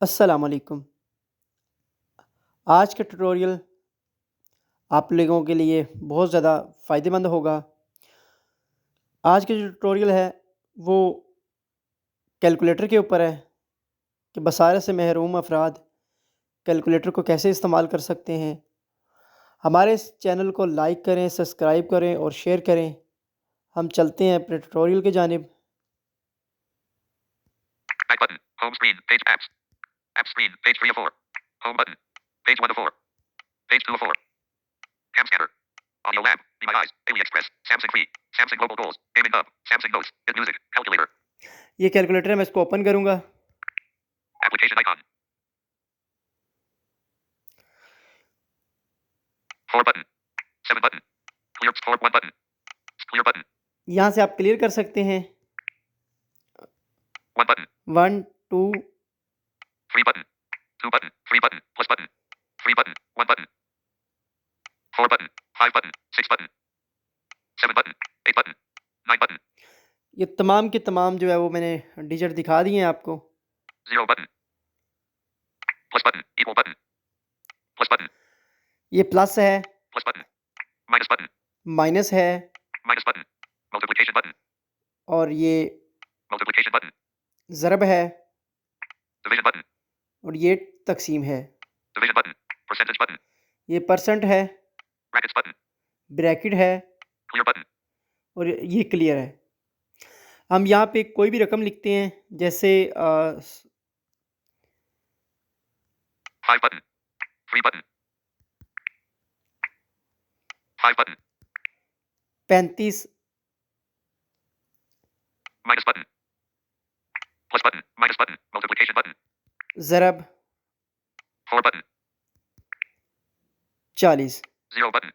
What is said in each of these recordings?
अस्सलाम वालेकुम। आज का ट्यूटोरियल आप लोगों के लिए बहुत ज़्यादा फ़ायदेमंद होगा। आज का जो ट्यूटोरियल है वो कैलकुलेटर के ऊपर है कि बसारे से महरूम अफ़राद कैलकुलेटर को कैसे इस्तेमाल कर सकते हैं। हमारे इस चैनल को लाइक करें, सब्सक्राइब करें और शेयर करें। हम चलते हैं अपने ट्यूटोरियल की जानिब। Back button. Home screen. Page apps. App screen. Page 3 of 4. Home button. Page 1 of 4. Page 2 of 4. Cam scanner. Audio lab. Be My Eyes. AliExpress. Samsung Free. Samsung Global Goals. Gaming Hub. Samsung Notes. Good Music. Calculator. ये calculator है, मैं इसको open करूँगा। Application icon. 4 button. 7 button. Clear 4 1 button. Clear button. यहाँ से आप clear कर सकते हैं। 1 button. 1, 2, 3 button. 2 button. 3 button. Plus button. 3 button. 1 button. 4 button. 5 button. 6 button. 7 button. 8 button. 9 button. ये तमाम के तमाम जो है वो मैंने डिजिट दिखा दिए हैं आपको। 0 button. Plus button. Equal button. Plus button. ये प्लस है, Plus button. Minus button. Minus है Minus button. Multiplication button. और ये Multiplication button. ज़रब है Division button. और ये तक़सीम है। Division button. Percentage button. ये परसेंट है, Brackets button. ब्रैकेट है Clear button. और ये क्लियर है। हम यहाँ पे कोई भी रकम लिखते हैं, जैसे 5 button. 3 button. 5 button. 35 Minus button. Plus button. Minus button. Multiplication button. ज़रब 4 button. 40। 0 button.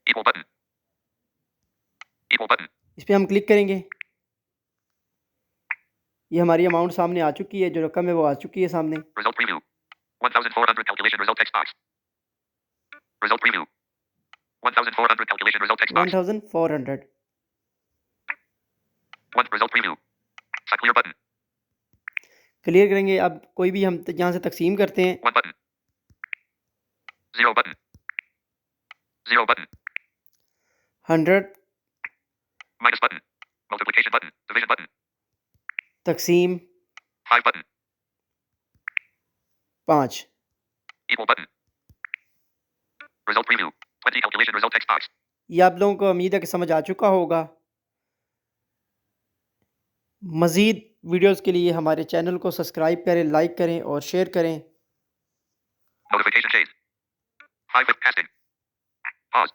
Equal button. Equal button. इस पे हम क्लिक करेंगे। ये हमारी अमाउंट सामने आ चुकी है, जो रकम है वो आ चुकी है सामने। Result preview. 1400 calculation result text box. Result preview. 1400 calculation result text box. 1400 1 result preview. Clear button. Clear करेंगे। अब कोई भी हम यहाँ से तकसीम करते हैं। 1 button. 0 button. 0 button. 100 Minus button. Multiplication button. Division button. तकसीम 5 button. 5। Equal button. Result preview. 20 calculation result text box. ये आप लोगों को उम्मीद है कि समझ आ चुका होगा। मज़ीद वीडियोज़ के लिए हमारे चैनल को सब्सक्राइब करें, लाइक करें और शेयर करें। Notification shade. 5 with casting. Pause.